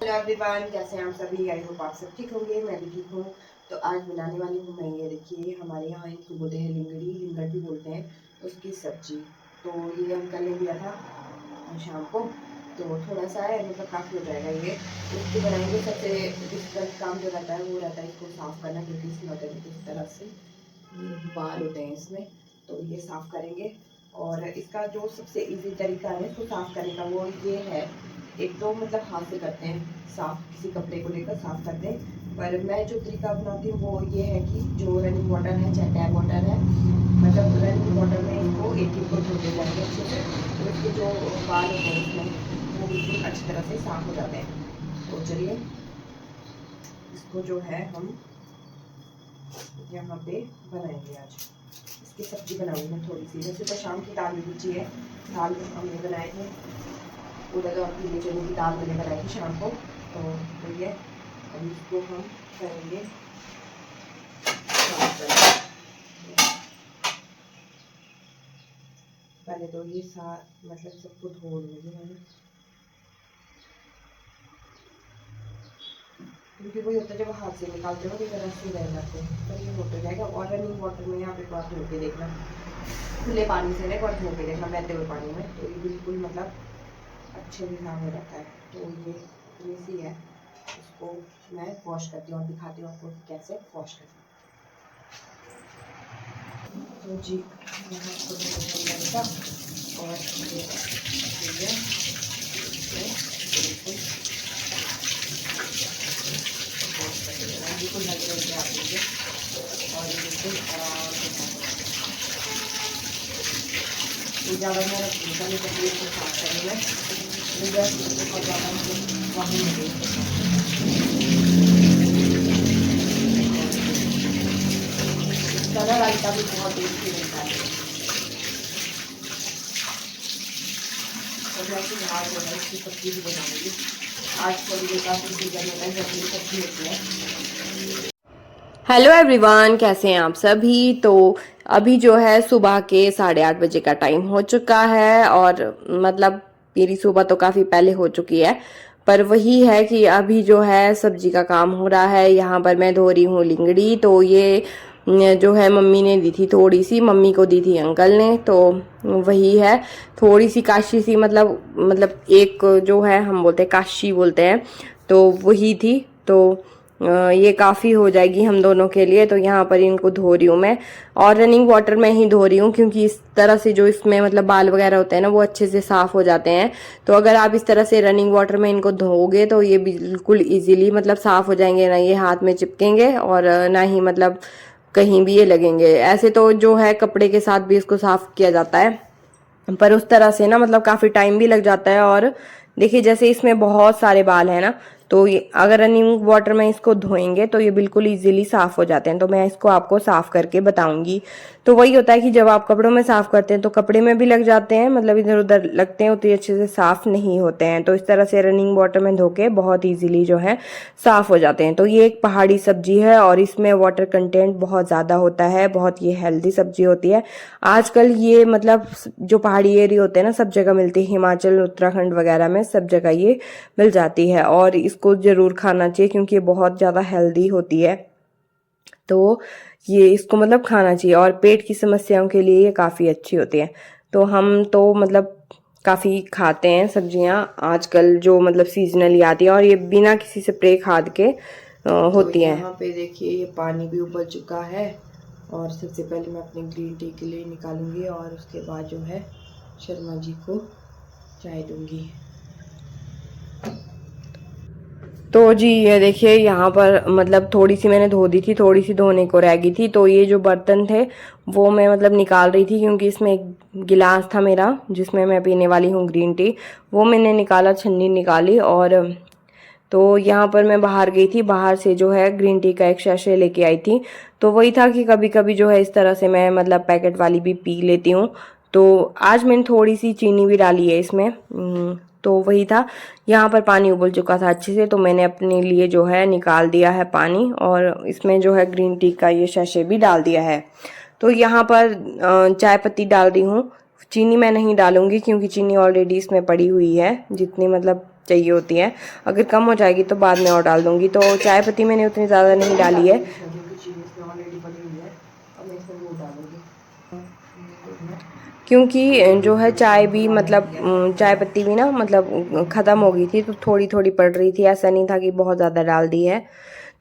Hello everyone, कैसे हैं आप सभी। आई होप आप सब ठीक होंगे, मैं भी ठीक हूँ। तो आज बनाने वाली हूँ मैं, ये देखिए, हमारे यहाँ इनको बोलते हैं लिंगड़ी, लिंगड़ भी बोलते हैं, उसकी सब्जी। तो ये हम कल लिया था शाम को, तो थोड़ा सा है, मतलब काफ़ी हो जाएगा ये। इसको बनाएंगे। सबसे डिफिकल्ट काम जो रहता है वो रहता है इसको साफ़ करना, क्योंकि इसमें होता है किस तरह से ये बाल होते हैं इसमें, तो ये साफ़ करेंगे। और इसका जो सबसे इजी तरीका है इसको साफ़ करने का वो ये है, एक तो मतलब हाथ से करते हैं साफ़, किसी कपड़े को लेकर साफ़ करते हैं। पर मैं जो तरीका अपनाती हूँ वो ये है कि जो रनिंग वाटर है, चाहे टैप वाटर है, मतलब रनिंग वाटर में इसको एक को धोते जाएंगे अच्छे से, तो इसके जो बाल होते हैं इसमें वो बिल्कुल अच्छी तरह से साफ़ हो जाते हैं। तो चलिए इसको जो है हम यहाँ पे बनाएंगे। आज इसकी सब्जी बनाऊंगी मैं थोड़ी सी। वैसे तो शाम की दाल भी बची है, दाल हमने बनाए थे, उधर और पीले चने की दाल मैंने बनाई थी शाम को। तो ये अभी इसको हम करेंगे। पहले तो ये मतलब सबको धो लूँगी मैंने, क्योंकि वही होता है जब हाथ से निकालते हो तो तरह से रह जाते हैं, पर ये हो जाएगा। और रनिंग वाटर में आप एक बार धो के देखना, खुले पानी से एक बार धो के देखना, बहते हुए पानी में, तो ये बिल्कुल मतलब अच्छे से साफ हो जाता है। तो ये सी है, इसको मैं वॉश करती हूँ और दिखाती हूँ आपको कैसे वॉश करती हूँ। तो जी यहाँ इसको और बिल्कुल हल्के हल्के आप लीजिए, और ये बिल्कुल आराम से ज़्यादा मेरा नहीं करती इसको साफ करने में, बहुत ज़्यादा वहीं मिले कलर रायता भी बहुत टेस्टी मिलता है। और जैसे बाहर हो रहा है इसकी सब्जी भी बनाऊंगी आज, थोड़ी देर काफ़ी सीजन होता है जब मेरी सब्जी होती है। हेलो एवरीवन, कैसे हैं आप सभी। तो अभी जो है सुबह के 8:30 बजे का टाइम हो चुका है, और मतलब मेरी सुबह तो काफ़ी पहले हो चुकी है, पर वही है कि अभी जो है सब्जी का काम हो रहा है। यहाँ पर मैं धो रही हूँ लिंगड़ी। तो ये जो है मम्मी ने दी थी, थोड़ी सी मम्मी को दी थी अंकल ने, तो वही है थोड़ी सी काशी सी, मतलब एक जो है हम बोलते हैं काशी बोलते हैं, तो वही थी। तो ये काफ़ी हो जाएगी हम दोनों के लिए। तो यहाँ पर इनको धो रही हूँ मैं, और रनिंग वाटर में ही धो रही हूँ, क्योंकि इस तरह से जो इसमें मतलब बाल वगैरह होते हैं ना वो अच्छे से साफ़ हो जाते हैं। तो अगर आप इस तरह से रनिंग वाटर में इनको धोओगे तो ये बिल्कुल इजीली मतलब साफ़ हो जाएंगे, ना ये हाथ में चिपकेंगे और ना ही मतलब कहीं भी ये लगेंगे। ऐसे तो जो है कपड़े के साथ भी इसको साफ़ किया जाता है, पर उस तरह से ना मतलब काफ़ी टाइम भी लग जाता है। और देखिए जैसे इसमें बहुत सारे बाल हैं ना, तो ये अगर रनिंग वाटर में इसको धोएंगे तो ये बिल्कुल इजीली साफ़ हो जाते हैं। तो मैं इसको आपको साफ़ करके बताऊंगी। तो वही होता है कि जब आप कपड़ों में साफ़ करते हैं तो कपड़े में भी लग जाते हैं, मतलब इधर उधर लगते हैं, उतने अच्छे से साफ़ नहीं होते हैं। तो इस तरह से रनिंग वाटर में धो के बहुत ईजिली जो है साफ़ हो जाते हैं। तो ये एक पहाड़ी सब्जी है और इसमें वाटर कंटेंट बहुत ज़्यादा होता है, बहुत ये हेल्दी सब्जी होती है। आजकल ये मतलब जो पहाड़ी एरिया होते हैं ना सब जगह मिलती है, हिमाचल उत्तराखंड वगैरह में सब जगह ये मिल जाती है, और इसको ज़रूर खाना चाहिए क्योंकि ये बहुत ज़्यादा हेल्दी होती है। तो ये इसको मतलब खाना चाहिए, और पेट की समस्याओं के लिए ये काफ़ी अच्छी होती है। तो हम तो मतलब काफ़ी खाते हैं सब्जियां आजकल, जो मतलब सीजनली आती है, और ये बिना किसी स्प्रे खाद के होती हैं। यहाँ पे देखिए ये पानी भी उबल चुका है, और सबसे पहले मैं अपने ग्रीन टी के लिए निकालूंगी, और उसके बाद जो है शर्मा जी को चाय दूंगी। तो जी ये देखिए यहाँ पर मतलब थोड़ी सी मैंने धो दी थी, थोड़ी सी धोने को रह गई थी। तो ये जो बर्तन थे वो मैं मतलब निकाल रही थी, क्योंकि इसमें एक गिलास था मेरा जिसमें मैं पीने वाली हूँ ग्रीन टी, वो मैंने निकाला, छन्नी निकाली। और तो यहाँ पर मैं बाहर गई थी, बाहर से जो है ग्रीन टी का एक सैशे लेके आई थी। तो वही था कि कभी कभी जो है इस तरह से मैं मतलब पैकेट वाली भी पी लेती हूँ। तो आज मैंने थोड़ी सी चीनी भी डाली है इसमें। तो वही था, यहाँ पर पानी उबल चुका था अच्छे से, तो मैंने अपने लिए जो है निकाल दिया है पानी, और इसमें जो है ग्रीन टी का ये सैशे भी डाल दिया है। तो यहाँ पर चाय पत्ती डाल रही हूँ, चीनी मैं नहीं डालूंगी क्योंकि चीनी ऑलरेडी इसमें पड़ी हुई है, जितनी मतलब चाहिए होती हैं। अगर कम हो जाएगी तो बाद में और डाल दूँगी। तो चाय पत्ती मैंने उतनी ज़्यादा नहीं डाली है क्योंकि जो है चाय भी मतलब चाय पत्ती भी ना मतलब ख़त्म हो गई थी, तो थोड़ी थोड़ी पड़ रही थी, ऐसा नहीं था कि बहुत ज़्यादा डाल दी है।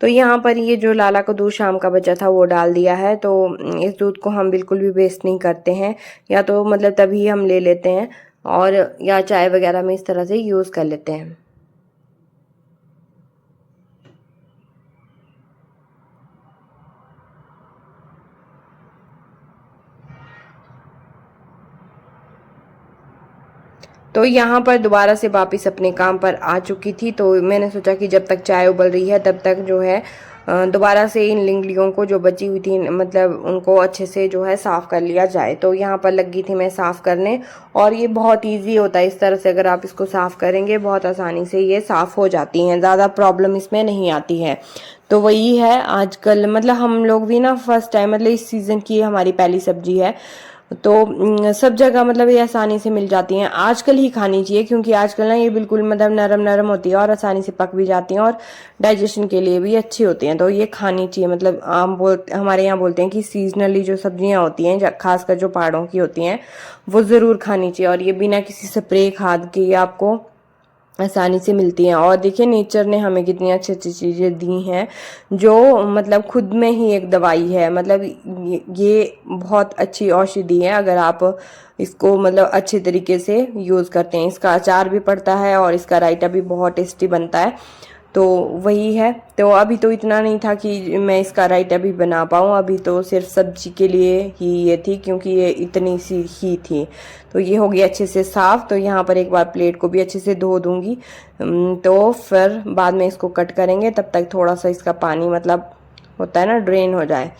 तो यहाँ पर ये जो लाला का दूध शाम का बचा था वो डाल दिया है। तो इस दूध को हम बिल्कुल भी वेस्ट नहीं करते हैं, या तो मतलब तभी हम ले लेते हैं और या चाय वगैरह में इस तरह से यूज़ कर लेते हैं। तो यहाँ पर दोबारा से वापस अपने काम पर आ चुकी थी। तो मैंने सोचा कि जब तक चाय उबल रही है तब तक जो है दोबारा से इन लिंगड़ियों को जो बची हुई थी मतलब उनको अच्छे से जो है साफ़ कर लिया जाए। तो यहाँ पर लगी थी मैं साफ़ करने, और ये बहुत इजी होता है। इस तरह से अगर आप इसको साफ़ करेंगे बहुत आसानी से ये साफ़ हो जाती हैं, ज़्यादा प्रॉब्लम इसमें नहीं आती है। तो वही है आजकल मतलब हम लोग भी ना फर्स्ट टाइम मतलब इस सीज़न की हमारी पहली सब्जी है, तो सब जगह मतलब ये आसानी से मिल जाती हैं। आजकल ही खानी चाहिए क्योंकि आजकल ना ये बिल्कुल मतलब नरम नरम होती है और आसानी से पक भी जाती हैं और डाइजेशन के लिए भी अच्छी होती हैं। तो ये खानी चाहिए। मतलब हमारे यहाँ बोलते हैं कि सीजनली जो सब्जियां होती हैं खासकर जो पहाड़ों की होती हैं वो ज़रूर खानी चाहिए, और ये बिना किसी स्प्रे खाद के आपको आसानी से मिलती हैं। और देखिए नेचर ने हमें कितनी अच्छी अच्छी चीज़ें दी हैं जो मतलब खुद में ही एक दवाई है। मतलब ये बहुत अच्छी औषधि है अगर आप इसको मतलब अच्छे तरीके से यूज़ करते हैं। इसका अचार भी पड़ता है और इसका रायता भी बहुत टेस्टी बनता है। तो वही है। तो अभी तो इतना नहीं था कि मैं इसका रायता भी बना पाऊँ, अभी तो सिर्फ सब्जी के लिए ही ये थी क्योंकि ये इतनी सी ही थी। तो ये हो गया अच्छे से साफ़। तो यहाँ पर एक बार प्लेट को भी अच्छे से धो दूँगी, तो फिर बाद में इसको कट करेंगे। तब तक थोड़ा सा इसका पानी मतलब होता है ना ड्रेन हो जाए।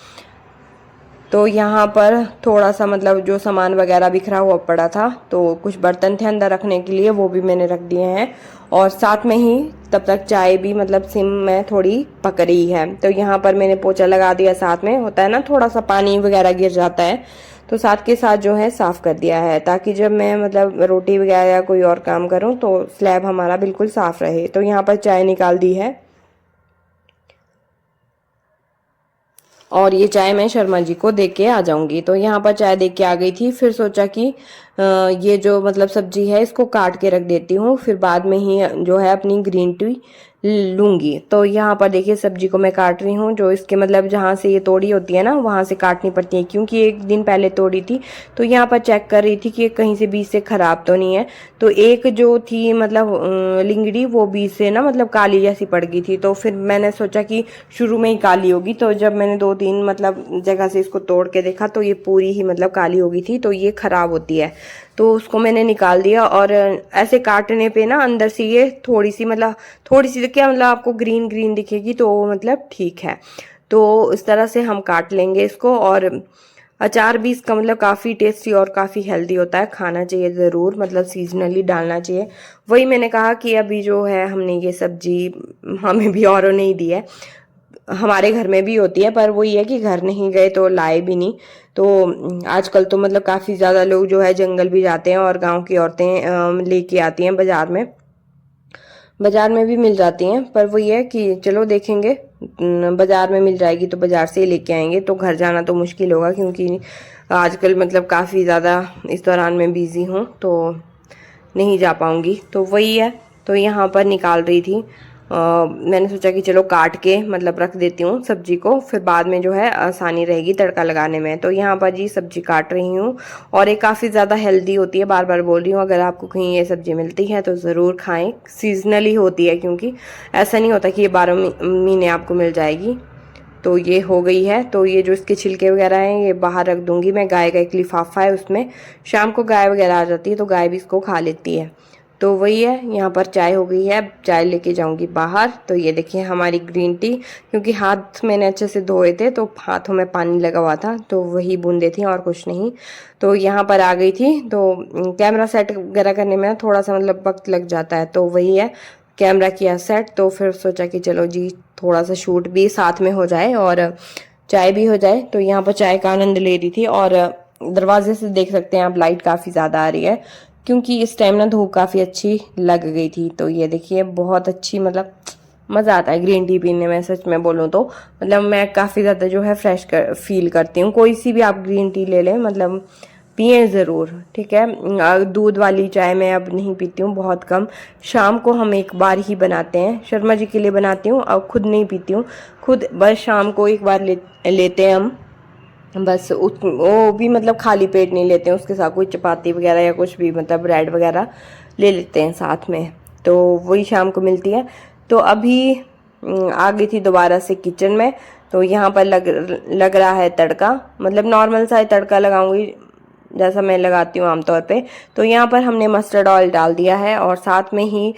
तो यहाँ पर थोड़ा सा मतलब जो सामान वगैरह बिखरा हुआ पड़ा था, तो कुछ बर्तन थे अंदर रखने के लिए, वो भी मैंने रख दिए हैं। और साथ में ही तब तक चाय भी मतलब सिम में थोड़ी पक रही है। तो यहाँ पर मैंने पोछा लगा दिया, साथ में होता है ना थोड़ा सा पानी वगैरह गिर जाता है, तो साथ के साथ जो है साफ़ कर दिया है, ताकि जब मैं मतलब रोटी वगैरह या कोई और काम करूँ तो स्लैब हमारा बिल्कुल साफ़ रहे। तो यहाँ पर चाय निकाल दी है, और ये चाय मैं शर्मा जी को दे के आ जाऊंगी। तो यहाँ पर चाय दे के आ गई थी, फिर सोचा कि ये जो मतलब सब्जी है इसको काट के रख देती हूँ, फिर बाद में ही जो है अपनी ग्रीन टी लूंगी। तो यहाँ पर देखिए सब्जी को मैं काट रही हूँ, जो इसके मतलब जहाँ से ये तोड़ी होती है ना वहाँ से काटनी पड़ती है, क्योंकि एक दिन पहले तोड़ी थी। तो यहाँ पर चेक कर रही थी कि कहीं से बीज से खराब तो नहीं है। तो एक जो थी मतलब लिंगड़ी वो बीज से ना मतलब काली जैसी पड़ गई थी। तो फिर मैंने सोचा कि शुरू में ही काली होगी, तो जब मैंने 2-3 मतलब जगह से इसको तोड़ के देखा तो ये पूरी ही मतलब काली हो गई थी। तो ये खराब होती है, तो उसको मैंने निकाल दिया। और ऐसे काटने पे ना अंदर से ये थोड़ी सी क्या मतलब आपको ग्रीन ग्रीन दिखेगी, तो मतलब ठीक है। तो इस तरह से हम काट लेंगे इसको। और अचार भी इसका मतलब काफ़ी टेस्टी और काफ़ी हेल्दी होता है, खाना चाहिए ज़रूर, मतलब सीजनली डालना चाहिए। वही मैंने कहा कि अभी जो है हमने ये सब्जी हमें भी औरों ने ही दी है, हमारे घर में भी होती है, पर वो ये है कि घर नहीं गए तो लाए भी नहीं। तो आजकल तो मतलब काफ़ी ज़्यादा लोग जो है जंगल भी जाते हैं और गांव की औरतें लेके आती हैं बाजार में भी मिल जाती हैं। पर वो ये है कि चलो देखेंगे, बाजार में मिल जाएगी तो बाजार से ही लेके आएंगे। तो घर जाना तो मुश्किल होगा क्योंकि आजकल मतलब काफ़ी ज़्यादा इस दौरान मैं बिज़ी हूँ, तो नहीं जा पाऊँगी। तो वही है। तो यहाँ पर निकाल रही थी, मैंने सोचा कि चलो काट के मतलब रख देती हूँ सब्जी को, फिर बाद में जो है आसानी रहेगी तड़का लगाने में। तो यहाँ पर जी सब्जी काट रही हूँ, और ये काफ़ी ज़्यादा हेल्दी होती है, बार बार बोल रही हूँ। अगर आपको कहीं ये सब्जी मिलती है तो ज़रूर खाएं, सीजनली होती है, क्योंकि ऐसा नहीं होता कि ये 12 महीने आपको मिल जाएगी। तो ये हो गई है। तो ये जो इसके छिलके वगैरह हैं ये बाहर रख दूंगी मैं। गाय का एक लिफाफा है उसमें, शाम को गाय वगैरह आ जाती है तो गाय भी इसको खा लेती है। तो वही है। यहाँ पर चाय हो गई है, अब चाय लेके जाऊंगी बाहर। तो ये देखिए हमारी ग्रीन टी, क्योंकि हाथ मैंने अच्छे से धोए थे तो हाथों में पानी लगा हुआ था, तो वही बूंदे थी और कुछ नहीं। तो यहाँ पर आ गई थी। तो कैमरा सेट वगैरह करने में थोड़ा सा मतलब वक्त लग जाता है, तो वही है, कैमरा किया सेट। तो फिर सोचा कि चलो जी थोड़ा सा शूट भी साथ में हो जाए और चाय भी हो जाए। तो यहाँ पर चाय का आनंद ले रही थी, और दरवाजे से देख सकते हैं आप लाइट काफ़ी ज़्यादा आ रही है, क्योंकि इस टाइम ना धूप काफ़ी अच्छी लग गई थी। तो ये देखिए बहुत अच्छी, मतलब मज़ा आता है ग्रीन टी पीने में। सच में बोलूँ तो मतलब मैं काफ़ी ज़्यादा जो है फ्रेश फील करती हूँ। कोई सी भी आप ग्रीन टी ले लें, मतलब पिए ज़रूर, ठीक है। दूध वाली चाय मैं अब नहीं पीती हूँ, बहुत कम। शाम को हम एक बार ही बनाते हैं, शर्मा जी के लिए बनाती हूँ, अब खुद नहीं पीती हूँ। खुद बस शाम को एक बार लेते हैं हम, बस वो भी मतलब खाली पेट नहीं लेते हैं, उसके साथ कोई चपाती वगैरह या कुछ भी, मतलब ब्रेड वगैरह ले लेते हैं साथ में। तो वही शाम को मिलती है। तो अभी आ गई थी दोबारा से किचन में। तो यहाँ पर लग रहा है तड़का, मतलब नॉर्मल सा तड़का लगाऊंगी जैसा मैं लगाती हूँ आमतौर पे। तो यहाँ पर हमने मस्टर्ड ऑयल डाल दिया है और साथ में ही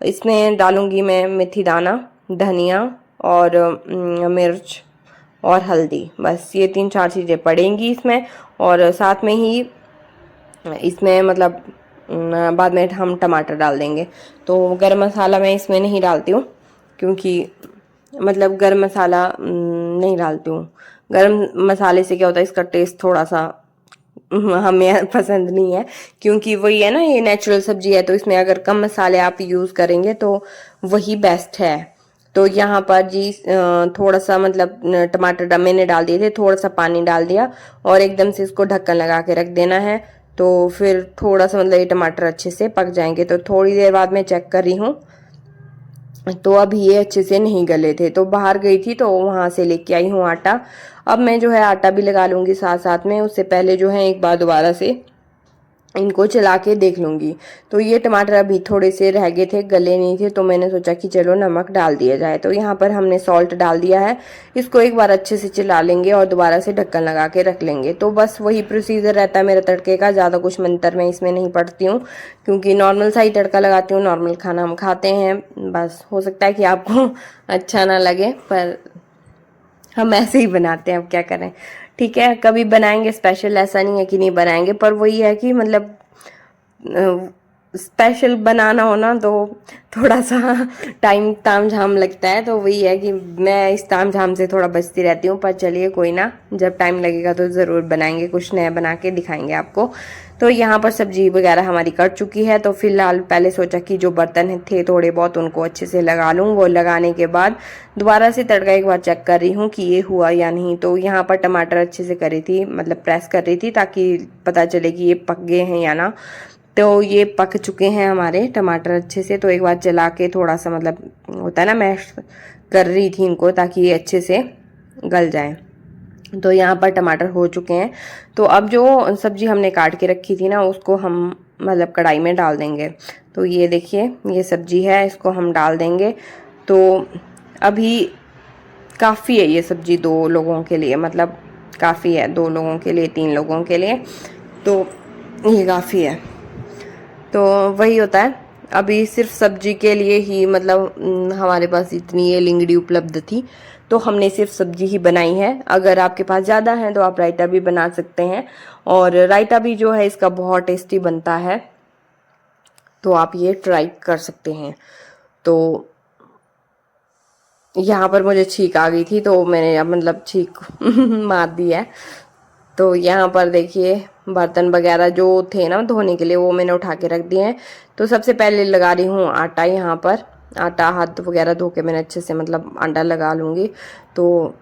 इसमें डालूंगी मैं मेथी दाना, धनिया और मिर्च और हल्दी। बस ये 3-4 चीज़ें पड़ेंगी इसमें। और साथ में ही इसमें मतलब बाद में हम टमाटर डाल देंगे। तो गरम मसाला मैं इसमें नहीं डालती हूँ, क्योंकि मतलब गरम मसाला नहीं डालती हूँ। गरम मसाले से क्या होता है, इसका टेस्ट थोड़ा सा हमें पसंद नहीं है, क्योंकि वही है ना, ये नेचुरल सब्जी है, तो इसमें अगर कम मसाले आप यूज़ करेंगे तो वही बेस्ट है। तो यहाँ पर जी थोड़ा सा मतलब टमाटर मैंने डाल दिए थे, थोड़ा सा पानी डाल दिया और एकदम से इसको ढक्कन लगा के रख देना है। तो फिर थोड़ा सा मतलब ये टमाटर अच्छे से पक जाएंगे। तो थोड़ी देर बाद मैं चेक कर रही हूँ, तो अब ये अच्छे से नहीं गले थे, तो बाहर गई थी तो वहां से लेके आई हूँ आटा। अब मैं जो है आटा भी लगा लूंगी साथ साथ में। उससे पहले जो है एक बार दोबारा से इनको चला के देख लूंगी। तो ये टमाटर अभी थोड़े से रह गए थे, गले नहीं थे, तो मैंने सोचा कि चलो नमक डाल दिया जाए। तो यहाँ पर हमने सॉल्ट डाल दिया है। इसको एक बार अच्छे से चला लेंगे और दोबारा से ढक्कन लगा के रख लेंगे। तो बस वही प्रोसीजर रहता है मेरा तड़के का, ज़्यादा कुछ मंतर मैं इसमें नहीं पड़ती हूँ, क्योंकि नॉर्मल सा ही तड़का लगाती हूँ, नॉर्मल खाना हम खाते हैं। बस हो सकता है कि आपको अच्छा ना लगे, पर हम ऐसे ही बनाते हैं, अब क्या करें। ठीक है, कभी बनाएंगे स्पेशल, ऐसा नहीं है कि नहीं बनाएंगे, पर वही है कि मतलब स्पेशल बनाना हो ना तो थोड़ा सा टाइम ताम झाम लगता है। तो वही है कि मैं इस ताम झाम से थोड़ा बचती रहती हूँ। पर चलिए कोई ना, जब टाइम लगेगा तो ज़रूर बनाएंगे, कुछ नया बना के दिखाएंगे आपको। तो यहाँ पर सब्जी वगैरह हमारी कट चुकी है। तो फिलहाल पहले सोचा कि जो बर्तन थे थोड़े बहुत उनको अच्छे से लगा लूँ। वो लगाने के बाद दोबारा से तड़का एक बार चेक कर रही हूँ कि ये हुआ या नहीं। तो यहाँ पर टमाटर अच्छे से करी थी, मतलब प्रेस कर रही थी ताकि पता चले कि ये पक गए हैं या ना। तो ये पक चुके हैं हमारे टमाटर अच्छे से। तो एक बार चला के थोड़ा सा मतलब होता है ना, मैश कर रही थी इनको ताकि ये अच्छे से गल जाए। तो यहाँ पर टमाटर हो चुके हैं। तो अब जो सब्जी हमने काट के रखी थी ना, उसको हम मतलब कढ़ाई में डाल देंगे। तो ये देखिए ये सब्जी है, इसको हम डाल देंगे। तो अभी काफ़ी है ये सब्जी 2 लोगों के लिए, मतलब काफ़ी है 2 लोगों के लिए, 3 लोगों के लिए, तो ये काफ़ी है। तो वही होता है, अभी सिर्फ सब्जी के लिए ही मतलब हमारे पास इतनी ये लिंगड़ी उपलब्ध थी, तो हमने सिर्फ सब्जी ही बनाई है। अगर आपके पास ज़्यादा है तो आप रायता भी बना सकते हैं, और रायता भी जो है इसका बहुत टेस्टी बनता है, तो आप ये ट्राई कर सकते हैं। तो यहाँ पर मुझे छींक आ गई थी, तो मैंने मतलब छींक मार दी है। तो यहाँ पर देखिए बर्तन वगैरह जो थे ना धोने के लिए, वो मैंने उठा के रख दिए हैं। तो सबसे पहले लगा रही हूँ आटा। यहाँ पर आटा हाथ वगैरह धो के मैंने अच्छे से मतलब आटा लगा लूँगी। तो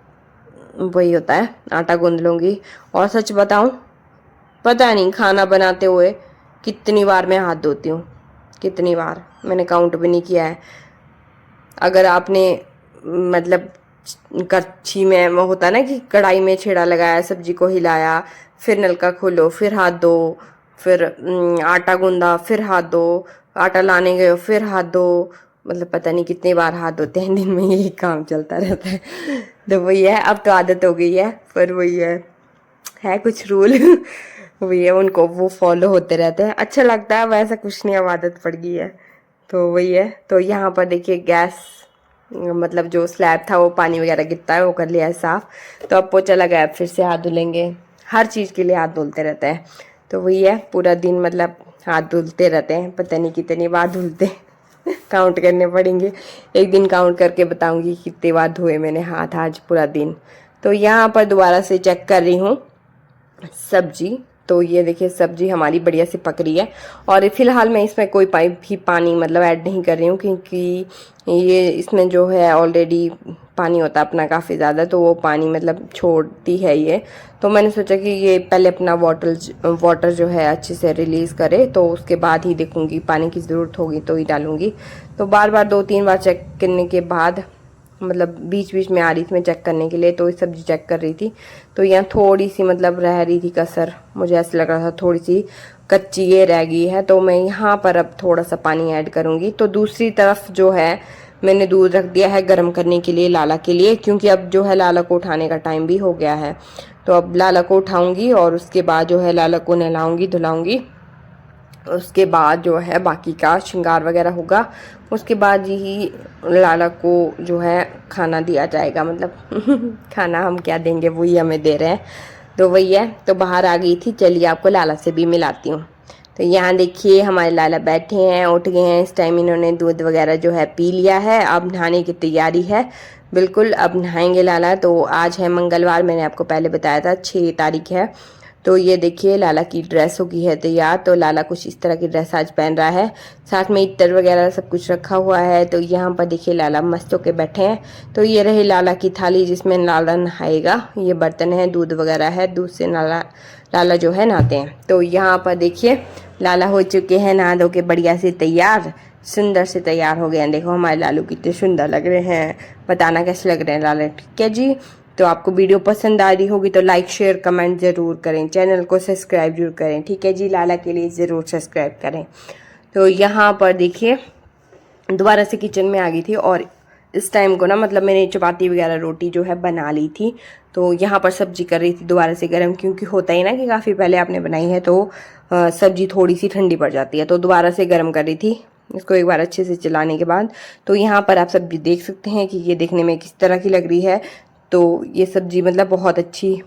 वही होता है, आटा गूंद लूँगी। और सच बताऊँ, पता नहीं खाना बनाते हुए कितनी बार मैं हाथ धोती हूँ, कितनी बार मैंने काउंट भी नहीं किया है। अगर आपने मतलब कच्छी में वो होता है ना कि कढ़ाई में छेड़ा लगाया, सब्जी को हिलाया, फिर नलका खोलो, फिर हाथ धो, फिर आटा गूंदा, फिर हाथ धो, आटा लाने गए फिर हाथ धो, मतलब पता नहीं कितनी बार हाथ धोते हैं दिन में, यही काम चलता रहता है। तो वही है, अब तो आदत हो गई है, पर वही है कुछ रूल वही है, उनको वो फॉलो होते रहते हैं, अच्छा लगता है। वैसा कुछ नहीं, अब आदत पड़ गई है, तो वही है। तो यहाँ पर देखिए गैस मतलब जो स्लैब था वो पानी वगैरह गिरता है, वो कर लिया है साफ। तो अब पोछा लगा है, फिर से हाथ धुलेंगे, हर चीज़ के लिए हाथ धुलते रहते हैं। तो वही है, पूरा दिन मतलब हाथ धुलते रहते हैं, पता नहीं कितनी बार धुलते काउंट करने पड़ेंगे, एक दिन काउंट करके बताऊंगी कितनी बार धोए मैंने हाथ आज पूरा दिन। तो यहाँ पर दोबारा से चेक कर रही हूँ सब्जी तो ये देखिए सब्जी हमारी बढ़िया से पक रही है। और फिलहाल मैं इसमें कोई भी पानी मतलब ऐड नहीं कर रही हूँ, क्योंकि ये इसमें जो है ऑलरेडी पानी होता है अपना काफ़ी ज़्यादा, तो वो पानी मतलब छोड़ती है ये। तो मैंने सोचा कि ये पहले अपना वाटर जो है अच्छे से रिलीज़ करे, तो उसके बाद ही देखूँगी, पानी की ज़रूरत होगी तो ही डालूँगी। तो बार बार 2-3 बार चेक करने के बाद, मतलब बीच बीच में आ रही थी मैं चेक करने के लिए, तो ये सब्जी चेक कर रही थी, तो यहाँ थोड़ी सी मतलब रह रही थी कसर, मुझे ऐसा लग रहा था थोड़ी सी कच्ची ये रह गई है, तो मैं यहाँ पर अब थोड़ा सा पानी ऐड करूँगी। तो दूसरी तरफ जो है मैंने दूध रख दिया है गर्म करने के लिए लाला के लिए, क्योंकि अब जो है लाला को उठाने का टाइम भी हो गया है। तो अब लाला को उठाऊँगी और उसके बाद जो है लाला को नहलाऊँगी धुलाऊँगी, उसके बाद जो है बाकी का श्रृंगार वगैरह होगा। उसके बाद ही लाला को जो है खाना दिया जाएगा, मतलब खाना हम क्या देंगे वही हमें दे रहे हैं, तो वही है। तो बाहर आ गई थी, चलिए आपको लाला से भी मिलाती हूँ। तो यहाँ देखिए हमारे लाला बैठे हैं, उठ गए हैं इस टाइम, इन्होंने दूध वगैरह जो है पी लिया है, अब नहाने की तैयारी है बिल्कुल, अब नहाएंगे लाला। तो आज है मंगलवार, मैंने आपको पहले बताया था 6 तारीख है। तो ये देखिए लाला की ड्रेस हो गई है तैयार, तो लाला कुछ इस तरह की ड्रेस आज पहन रहा है, साथ में इत्र वगैरह सब कुछ रखा हुआ है। तो यहाँ पर देखिए लाला मस्त होके बैठे हैं। तो ये रही लाला की थाली जिसमें लाला नहाएगा, ये बर्तन है, दूध वगैरह है, दूध से लाला जो है नहाते हैं। तो यहाँ पर देखिए लाला हो चुके हैं नहा धो के बढ़िया से तैयार, सुंदर से तैयार हो गए हैं। देखो हमारे लालू कितने सुंदर लग रहे हैं, बताना कैसे लग रहे हैं लाला, ठीक है जी। तो आपको वीडियो पसंद आ रही होगी तो लाइक शेयर कमेंट ज़रूर करें, चैनल को सब्सक्राइब जरूर करें, ठीक है जी, लाला के लिए ज़रूर सब्सक्राइब करें। तो यहाँ पर देखिए दोबारा से किचन में आ गई थी, और इस टाइम को ना मतलब मैंने चपाती वगैरह रोटी जो है बना ली थी। तो यहाँ पर सब्जी कर रही थी दोबारा से गर्म, क्योंकि होता ही ना कि काफ़ी पहले आपने बनाई है तो सब्जी थोड़ी सी ठंडी पड़ जाती है, तो दोबारा से गर्म कर रही थी इसको एक बार अच्छे से चलाने के बाद। तो यहाँ पर आप सब्जी देख सकते हैं कि ये देखने में किस तरह की लग रही है। तो ये सब्जी मतलब बहुत अच्छी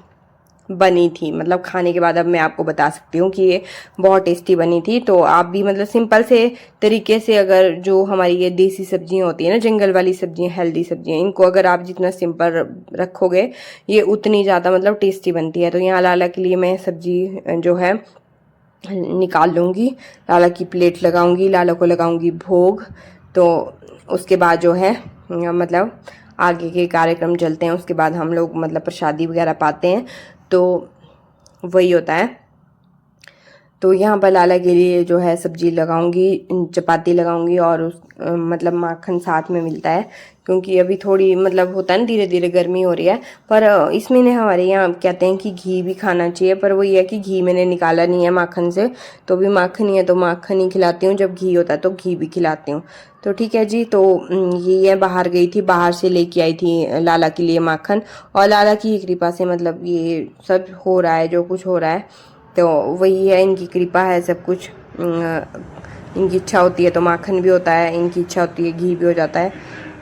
बनी थी, मतलब खाने के बाद अब मैं आपको बता सकती हूँ कि ये बहुत टेस्टी बनी थी। तो आप भी मतलब सिंपल से तरीके से, अगर जो हमारी ये देसी सब्जियां होती है ना, जंगल वाली सब्जियां, हेल्दी सब्जियां, इनको अगर आप जितना सिंपल रखोगे ये उतनी ज़्यादा मतलब टेस्टी बनती है। तो यहाँ लाला के लिए मैं सब्जी जो है निकाल लूँगी, लाला की प्लेट लगाऊंगी, लाला को लगाऊंगी भोग। तो उसके बाद जो है मतलब आगे के कार्यक्रम चलते हैं, उसके बाद हम लोग मतलब प्रसादी वगैरह पाते हैं, तो वही होता है। तो यहाँ पर लाला के लिए जो है सब्जी लगाऊंगी, चपाती लगाऊंगी, और उस मतलब माखन साथ में मिलता है, क्योंकि अभी थोड़ी मतलब होता है ना धीरे धीरे गर्मी हो रही है। पर इस महीने हमारे यहाँ कहते हैं कि घी भी खाना चाहिए, पर वो ये है कि घी मैंने निकाला नहीं है माखन से, तो भी माखन ही है तो माखन ही खिलाती हूँ, जब घी होता है तो घी भी खिलाती हूँ। तो ठीक है जी। तो ये बाहर गई थी, बाहर से लेके आई थी लाला के लिए माखन, और लाला की कृपा से मतलब ये सब हो रहा है जो कुछ हो रहा है, तो वही है, इनकी कृपा है सब कुछ। इनकी इच्छा होती है तो माखन भी होता है, इनकी इच्छा होती है घी भी हो जाता है,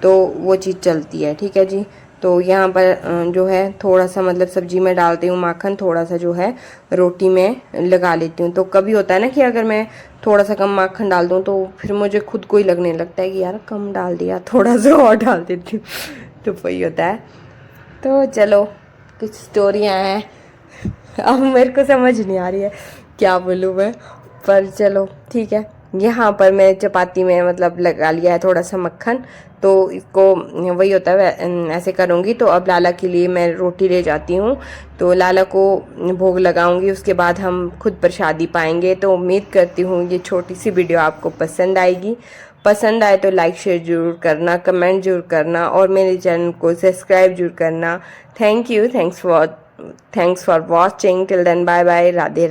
तो वो चीज़ चलती है, ठीक है जी। तो यहाँ पर जो है थोड़ा सा मतलब सब्जी में डालती हूँ माखन, थोड़ा सा जो है रोटी में लगा लेती हूँ। तो कभी होता है ना कि अगर मैं थोड़ा सा कम माखन डाल दूँ तो फिर मुझे खुद को ही लगने लगता है कि यार कम डाल दिया, थोड़ा सा और डाल देती हूँ, तो वही होता है। तो चलो कुछ स्टोरियाँ हैं, अब मेरे को समझ नहीं आ रही है क्या बोलूँ मैं, पर चलो ठीक है। यहाँ पर मैं चपाती में मतलब लगा लिया है थोड़ा सा मक्खन, तो इसको वही होता है ऐसे करूँगी। तो अब लाला के लिए मैं रोटी ले जाती हूँ, तो लाला को भोग लगाऊंगी, उसके बाद हम खुद प्रसादी पाएंगे। तो उम्मीद करती हूँ ये छोटी सी वीडियो आपको पसंद आएगी, पसंद आए तो लाइक शेयर जरूर करना, कमेंट जरूर करना, और मेरे चैनल को सब्सक्राइब जरूर करना। Thank you, thanks for watching, till then bye bye, Radhe.